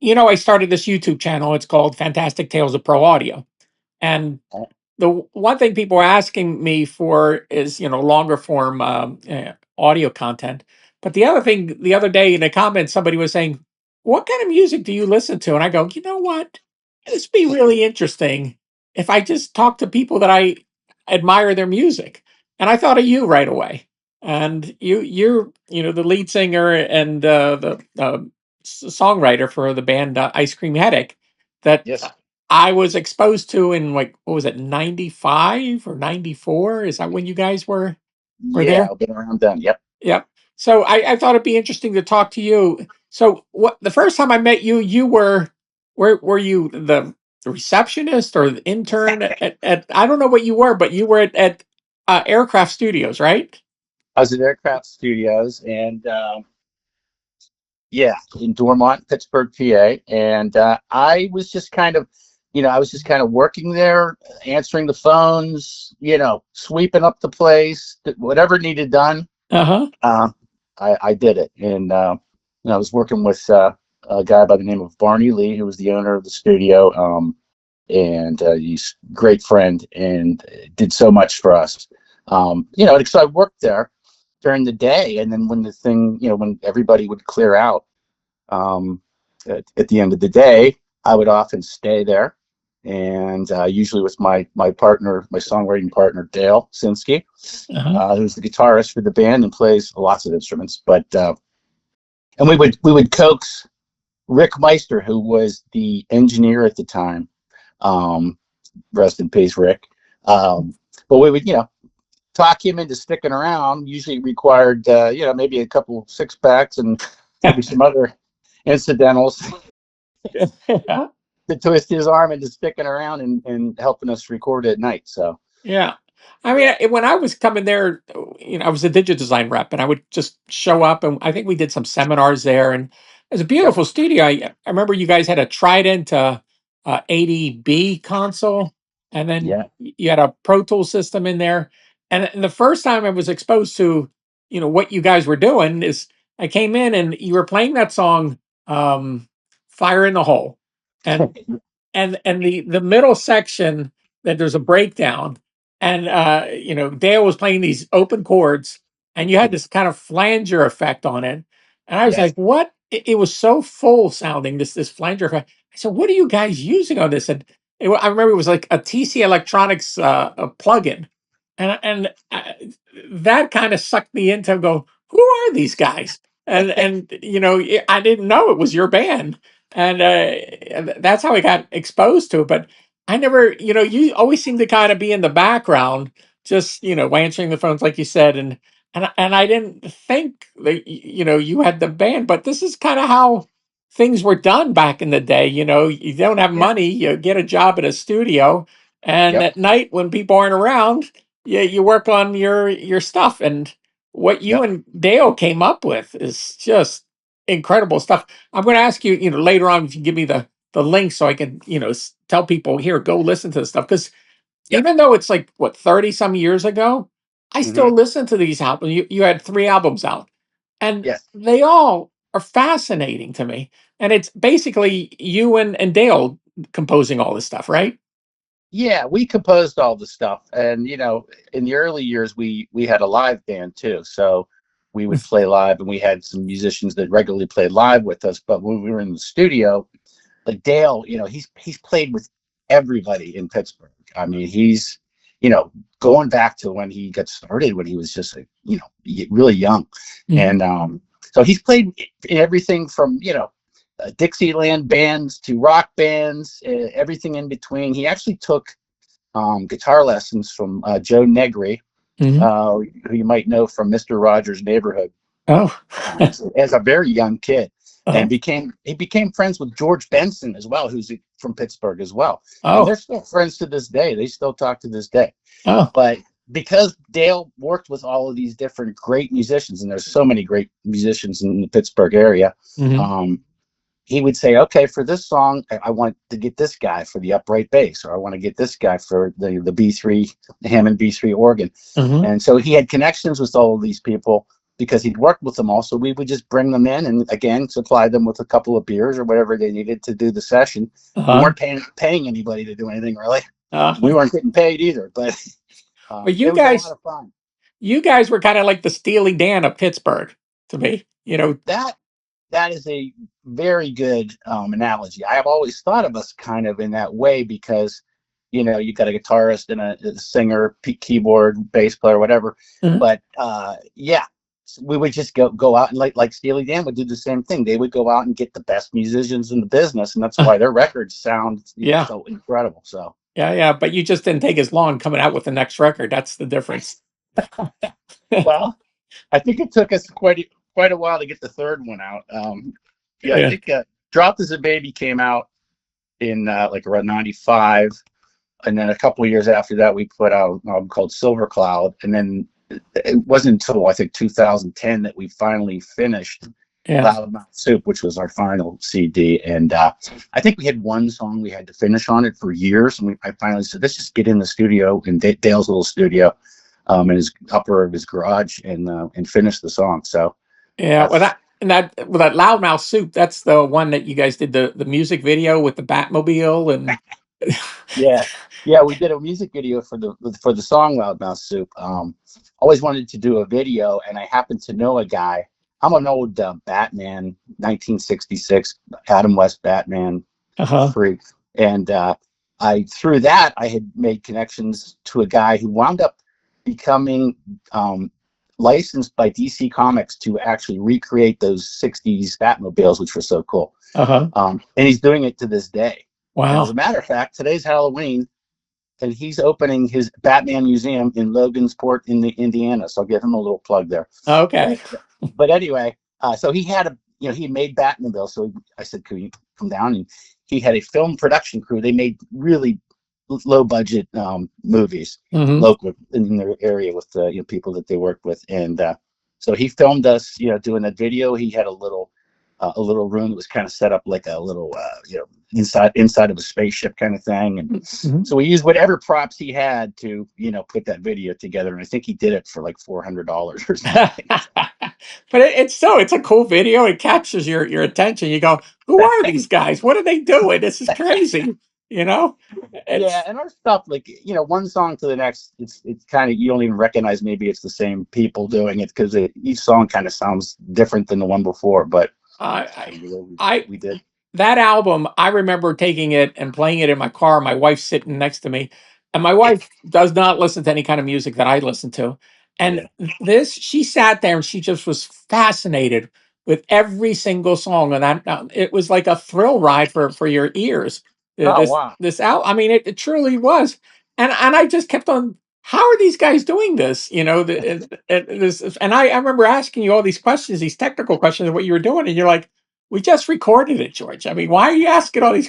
I started this YouTube channel. It's called Fantastic Tales of Pro Audio. And the one thing people are asking me for is, longer form audio content. But the other thing, the other day in the comments, somebody was saying, "What kind of music do you listen to?" And I go, you know what? This would be really interesting if I just talk to people that I admire their music. And I thought of you right away. And you're, the lead singer and the songwriter for the band Ice Cream Headache that Yes. I was exposed to in, like, what was it, 95 or 94? Is that when you guys were Yeah, there? I've been around them. Yep. Yep. So I thought it'd be interesting to talk to you. So what the first time I met you, you were you the receptionist or the intern at I don't know what you were, but you were at Aircraft Studios, right? I was at Aircraft Studios, and yeah, in Dormont, Pittsburgh, PA, and I was just kind of, I was just kind of working there, answering the phones, sweeping up the place, whatever needed done. Uh-huh. Uh, I did it, and I was working with a guy by the name of Barney Lee, who was the owner of the studio, and he's a great friend and did so much for us. So I worked there during the day, and then when the thing, when everybody would clear out um, at the end of the day, I would often stay there, and usually with my partner, my songwriting partner Dale Sinsky, Uh-huh. who's the guitarist for the band and plays lots of instruments. But and we would coax Rick Meister, who was the engineer at the time. Um, Rest in peace, Rick. But we would, talk him into sticking around. Usually required, maybe a couple six packs and maybe some other incidentals to twist his arm into sticking around and helping us record at night. So Yeah. I mean, yeah, when I was coming there, I was a digital design rep and I would just show up, and I think we did some seminars there, and it was a yep, beautiful studio. I remember you guys had a Trident 80B console, and then yeah, you had a Pro Tool system in there. And the first time I was exposed to, what you guys were doing is I came in and you were playing that song, Fire in the Hole. And the middle section, that there's a breakdown, and Dale was playing these open chords, and you had this kind of flanger effect on it, and I was yes. like, what? It was so full sounding, this flanger effect. I said, what are you guys using on this? And I remember it was like a TC Electronics a plugin, and that kind of sucked me into go, who are these guys? And I didn't know it was your band, and that's how I got exposed to it. But I never, you always seem to kind of be in the background, just answering the phones, like you said, and I didn't think that you had the band. But this is kind of how things were done back in the day. You don't have Yeah, money, you get a job at a studio, and yep, at night when people aren't around, you work on your stuff. And what you yep, and Dale came up with is just incredible stuff. I'm going to ask you, later on, if you give me the link so I can, tell people, here, go listen to this stuff. Because yep. even though it's like, what, 30 some years ago, I Hmm. still listen to these albums. You had 3 albums out, and Yes. they all are fascinating to me. And it's basically you and Dale composing all this stuff, right? Yeah, we composed all the stuff, and in the early years, we had a live band too. So we would play live, and we had some musicians that regularly played live with us. But when we were in the studio, like Dale, he's played with everybody in Pittsburgh. I mean, he's going back to when he got started when he was just really young, Mhm. and so he's played in everything from Dixieland bands to rock bands, everything in between. He actually took guitar lessons from Joe Negri, Mhm. who you might know from Mister Rogers' Neighborhood, Oh. as a very young kid, and Uh-huh. became friends with George Benson as well, who's from Pittsburgh as well, and Oh. they're still friends to this day. They still talk to this day, Oh. but because Dale worked with all of these different great musicians, and there's so many great musicians in the Pittsburgh area, Mhm. um, he would say, okay, for this song, I want to get this guy for the upright bass, or I want to get this guy for the B3, the Hammond B3 organ. Mhm. And so he had connections with all of these people, because he'd worked with them all. So we would just bring them in and again supply them with a couple of beers or whatever they needed to do the session. We Uh-huh. weren't paying anybody to do anything really. Uh, We weren't getting paid either, but but it was a lot of fun. you guys were kind of like the Steely Dan of Pittsburgh to me. You know. That that is a very good analogy. I have always thought of us kind of in that way because, you got a guitarist and a singer, keyboard, bass player, whatever. Mhm. But yeah, we would just go out and like Steely Dan would do the same thing. They would go out and get the best musicians in the business, and that's why their records sound Yeah. so incredible. So Yeah, yeah, but you just didn't take as long coming out with the next record. That's the difference. well, I think it took us quite a while to get the third one out. Yeah, I Yeah. think "Dropped as a Baby" came out in like around '95, and then a couple of years after that, we put out an album called Silver Cloud, and then it wasn't until I think 2010 that we finally finished Yeah. Loudmouth Soup, which was our final CD. And I think we had one song we had to finish on it for years, and I finally said, let's just get in the studio in Dale's little studio, in his upper of his garage, and finish the song. So Yeah. Well, that's that Loudmouth Soup, that's the one that you guys did the music video with the Batmobile and Yeah, yeah, we did a music video for the song Loudmouth Soup. Always wanted to do a video, and I happened to know a guy. I'm an old Batman 1966 Adam West Batman uh-huh. freak, and I through that I had made connections to a guy who wound up becoming licensed by DC Comics to actually recreate those '60s Batmobiles, which were so cool. Uh-huh. And he's doing it to this day. And as a Wow. matter of fact, today's Halloween, and he's opening his Batman Museum in Logansport, in the Indiana. So I'll give him a little plug there. Okay. But anyway, so he had he made Batmobile. So I said, could you come down? And he had a film production crew. They made really low budget movies Hmm. local in their area with the people that they worked with. And so he filmed us, doing that video. He had a little room that was kind of set up like a little, inside of a spaceship kind of thing. And Hmm. so we used whatever props he had to, put that video together. And I think he did it for like $400 or something. But it's a cool video. It captures your attention. You go, who are these guys? What are they doing? This is crazy. You know, Yeah, it's and our stuff, like, one song to the next, it's kind of, you don't even recognize maybe it's the same people doing it because each song kind of sounds different than the one before. But I you know, I we did. that album, I remember taking it and playing it in my car. My wife's sitting next to me, and my wife does not listen to any kind of music that I listen to. And Yeah. she sat there and she just was fascinated with every single song. And it was like a thrill ride for your ears. Oh, wow. This out, I mean, it truly was. And I just kept on. How are these guys doing this? And I remember asking you all these questions, these technical questions of what you were doing, and you're like, we just recorded it, George. I mean, why are you asking all these?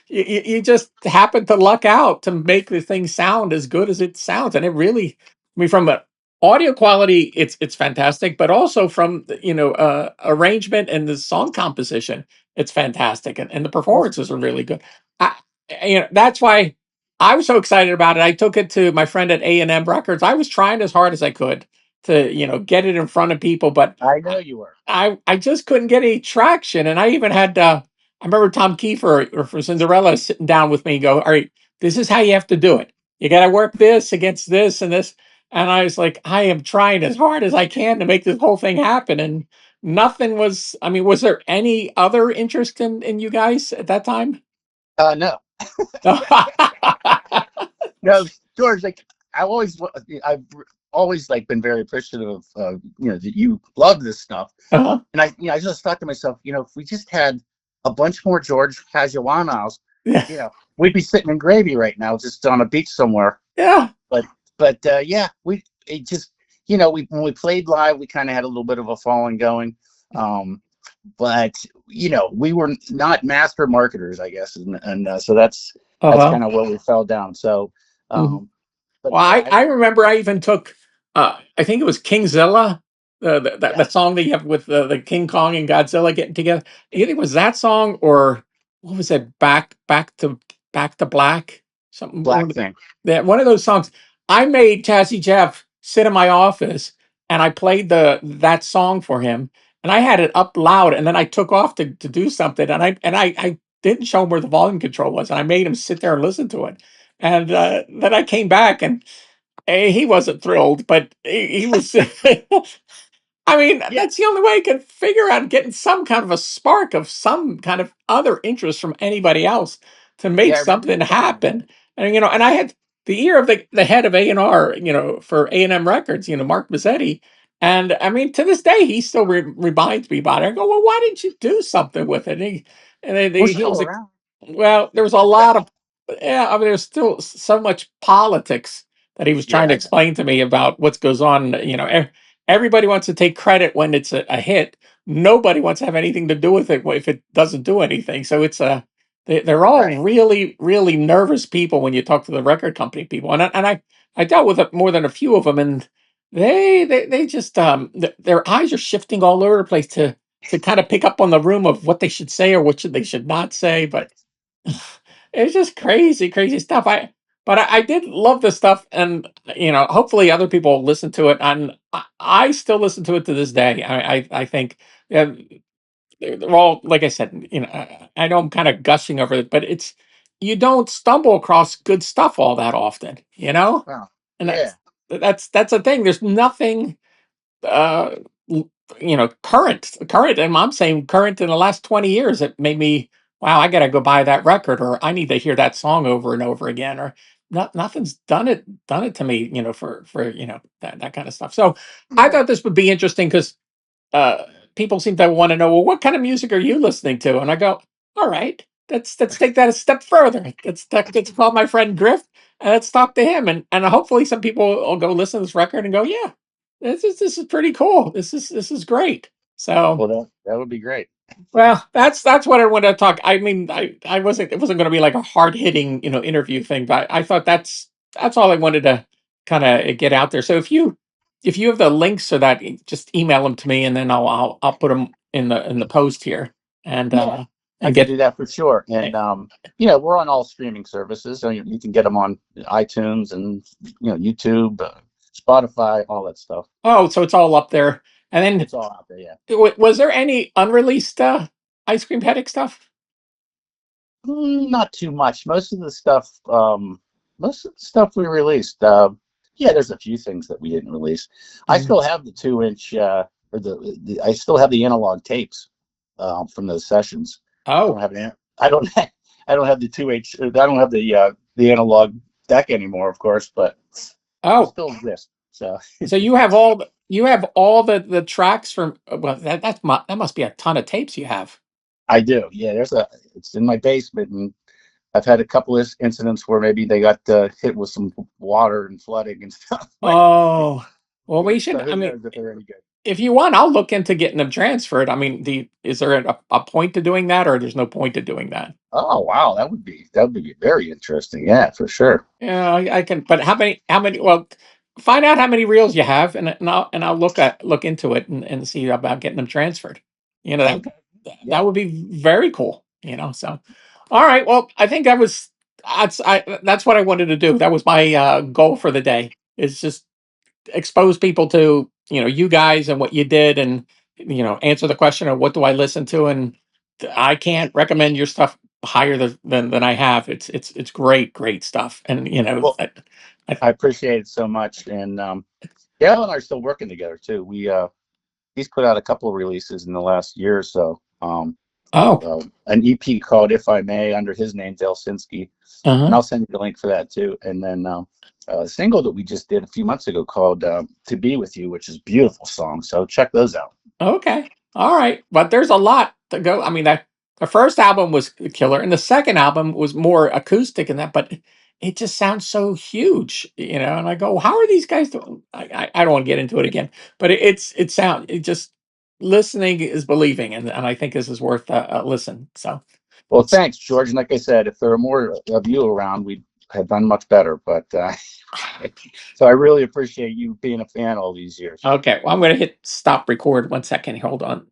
You just happen to luck out to make the thing sound as good as it sounds, and it really. I mean, from an audio quality, it's fantastic, but also from arrangement and the song composition, it's fantastic, and the Well, performances are really good. I, that's why I was so excited about it. I took it to my friend at A&M Records. I was trying as hard as I could to get it in front of people, but I know you were. I just couldn't get any traction. And I even had I remember Tom Kiefer or for Cinderella sitting down with me and go, all right, this is how you have to do it. You got to work this against this and this. And I was like, I am trying as hard as I can to make this whole thing happen. And nothing was, I mean, was there any other interest in you guys at that time? No, no, George. Like, I always, I've always like been very appreciative of, that you love this stuff. Uh-huh. And I just thought to myself, if we just had a bunch more George Cajuanos, Yeah. we'd be sitting in gravy right now, just on a beach somewhere. Yeah. But yeah, it just, when we played live, we kind of had a little bit of a falling going. But we were not master marketers, I guess, and so that's Uh-huh. kind of where we fell down. So, Mhm. um, but Well, yeah, I remember I even took I think it was Kingzilla, yeah, that song that you have with the King Kong and Godzilla getting together. I think it was that song or what was it? Back to Black, something Black thing. one of those songs. I made Jazzy Jeff sit in my office and I played the that song for him, and I had it up loud, and then I took off to do something, and I didn't show him where the volume control was, and I made him sit there and listen to it, and then I came back, and he wasn't thrilled, but he was. I mean, Yeah, that's the only way I can figure out getting some kind of a spark of some kind of other interest from anybody else to yeah, make I remember you something telling me. happen. And and I had the ear of the head of A&R, for A&M Records, Mark Mazzetti. And I mean, to this day, he still reminds me about it. I go, well, why didn't you do something with it? We're He still was around. well, there was a lot of yeah, I mean, there's still so much politics that he was trying to Yeah, explain to me about what goes on. Everybody wants to take credit when it's a hit. Nobody wants to have anything to do with it if it doesn't do anything. So they're all right. really, really nervous people when you talk to the record company people. I dealt with more than a few of them, and they just their eyes are shifting all over the place to kind of pick up on the room of what they should say or they should not say. But it's just crazy, crazy stuff. I did love the stuff, and hopefully other people listen to it, and I still listen to it to this day. I think yeah, they're all like I said. I know I'm kind of gushing over it, but it's you don't stumble across good stuff all that often, Wow. and Yeah. that's a thing. There's nothing uh current, and I'm saying current in the last 20 years that made me, wow, I gotta go buy that record, or I need to hear that song over and over again, or nothing's done it to me, for that kind of stuff. So I Yeah. thought this would be interesting because uh people seem to want to know, well, what kind of music are you listening to? And I go, all right, let's take that a step further. Let's call my friend Griff, and let's talk to him, and hopefully some people will go listen to this record and go, yeah, this is pretty cool. This is great. So Well, that would be great. well, that's what I wanted to talk. I mean, I wasn't it wasn't going to be like a hard hitting interview thing, but I thought that's all I wanted to kind of get out there. So if you have the links so that, just email them to me, and then I'll put them in the post here, and Yeah, I and can get do that for sure. And we're on all streaming services, so you can get them on iTunes and YouTube, Spotify, all that stuff. oh, so it's all up there. And then It's all out there. Yeah. was there any unreleased Ice Cream Headache stuff? Not too much. Most of the stuff we released. Yeah, there's a few things that we didn't release. I Mhm. still have the 2 inch, or I still have the analog tapes from those sessions. I don't Oh, have I don't I don't have the 2 inch. I don't have the analog deck anymore, of course, but they oh. still exist. So So you have all the tracks from, well, that must be a ton of tapes you have. I do. Yeah, it's in my basement, and I've had a couple of incidents where maybe they got hit with some water and flooding and stuff. But Oh, well, we should. so I who mean, knows if they're any good? if you want, I'll look into getting them transferred. I mean, is there a point to doing that, or there's no point to doing that? Oh wow, that would be very interesting. Yeah, for sure. Yeah, I can. But how many? Well, find out how many reels you have, and I'll look into it and see about getting them transferred. You know that Okay. that Yeah. would be very cool. So, all right. Well, I think that's what I wanted to do. That was my goal for the day. Is just expose people to you guys and what you did, and answer the question of what do I listen to, and I can't recommend your stuff higher than I have. It's great stuff, and Well, I I appreciate it so much, and Gail and I are still working together too. He's put out a couple of releases in the last year or so. oh, An EP called "If I May" under his name, Dale Sinsky, and uh-huh. I'll send you the link for that too. And then a single that we just did a few months ago called "To Be With You," which is a beautiful song. So check those out. Okay. All right. But there's a lot to go. I mean, the first album was killer, and the second album was more acoustic in that, but it just sounds so huge. And I go, how are these guys doing? I don't want to get into it again, but it just listening is believing, and I think this is worth a listen. So, Well, thanks, George. And like I said, if there were more of you around, we'd have done much better. But so I really appreciate you being a fan all these years. okay. Well, I'm going to hit stop record 1 second. Hold on.